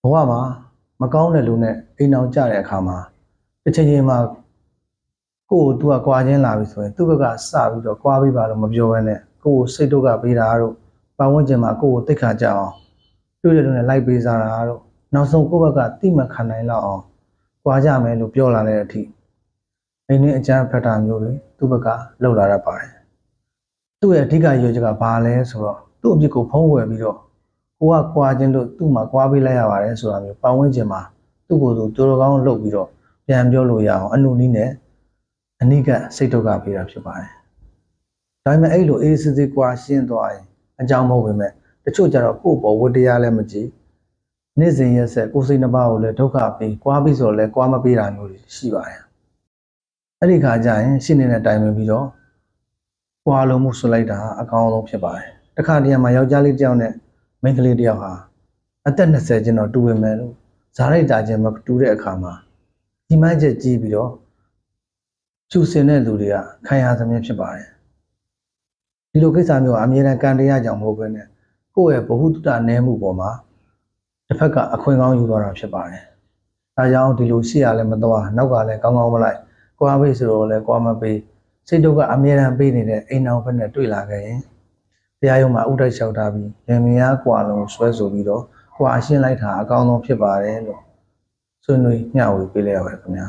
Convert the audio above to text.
ဘဝမှာမကောင်းတဲ့လူနဲ့အိမ်အောင်ကြတဲ့အခါမှာတစ်ချိန်ချိန်မှာကိုယ်သူကကွာချင်းလာပြီဆိုရင်သူ့ဘက်ကစပြီးတော့ကွာပြီးပါလို့မပြောဘဲနဲ့ကိုယ်စိတ်တို့ကပေးတာတို့ပတ်ဝန်းကျင်မှာကိုယ်ကိုသိက္ခာကြအောင်တွေ့တဲ့လူနဲ့လိုက်ပေးစားတာတို့နောက်ဆုံးကိုယ့်ဘက်ကတိမခံနိုင်တော့အောင်ကွာကြမယ်လို့ပြောလာတဲ့အထိအိမ်နဲ့အကြမ်းဖက်တာမျိုးတွေသူ့ဘက်ကလှုပ်လာတတ်ပါတယ်သူ့ရဲ့အဓိကရည်ရွယ်ချက်ကဘာလဲဆိုတော့သူ့အပြစ်ကိုဖုံးကွယ်ပြီးတော့ကိုကကွာခြင်းလို့သူ့မှာကွာပေးလိုက်ရပါတယ်ဆိုတာမျိုးပတ်ဝန်းကျင်မှာသူ့ကိုယ်သူတော်ကောင်းလှုပ်ပြီးတော့ပြန်ပြောလို့ရအောင်အနုနည်းနဲ့အနိကစိတ်ဒုက္ခပေးတာဖြစ်ပါတယ်ဒါပေမဲ့အဲ့လိုအေးစစ်စစ်ကွာရှင်းသွားရင်အကြောင်းမဟုတ်ပေမဲ့တချို့ကြတော့ကိုယ့်ဘောဝတ္တရားလည်းမကြည့်နေ့စဉ်ရက်ဆက်ကိုယ်စိတ်နှပါကိုလည်းဒုက္ခပေးကွာပြီးဆိုတော့လည်းကွာမပေးတာမျိုးတွေရှိပါတယ်အဲ့ဒီခါကျရင်ရှင်းနေတဲ့တိုင်ပင်ပြီးတော့ကွာလုံးမှုဆွလိုက်တာအကောင်းဆုံးဖြစ်ပါတယ်တခါတည်းမှာယောက်ျားလေးတယောက်နဲ့မိန်းကလေးတယောက်ဟာအသက်20ကျင်းတော့တူပေမဲ့လို့ဇာလိုက်တာချင်းမတူတဲ့အခါမှာဒီမှချက်ကြီးပြီးတော့ကျူစင်တဲ့လူတွေကခံရသမျှဖြစ်ပါတယ်ဒီလိုကိစ္စမျိုးကအမြဲတမ်းကံတရားကြောင့်မဟုတ်ဘဲနဲ့ကိုယ့်ရဲ့ဘ ഹു တုတနည်းမှုပေါ်မှာတစ်ဖက်ကအခွင့်ကောင်းယူသွားတာဖြစ်ပါတယ်ဒါကြောင့်ဒီလိုရှိရလဲမသွားနောက်ကလည်းကောင်းကောင်းမလိုက်ကွာပေးဆိုတော့လည်းကွာမပေးစိတ်ဒုက္ခအမြဲတမ်းပေးနေတဲ့အိမ်အောင်ဘက်နဲ့တွေ့လာခဲ့ရင်တရားရုံးမှာဥတိုက်လျှောက်ထားပြီးလင်မယားကွာလုံးဆွဲဆိုပြီးတော့ကွာရှင်းလိုက်တာအကောင်းဆုံးဖြစ်ပါတယ်လို့ဆွေးနွေးမျှဝေပေးလိုက်ရပါတယ်ခင်ဗျာ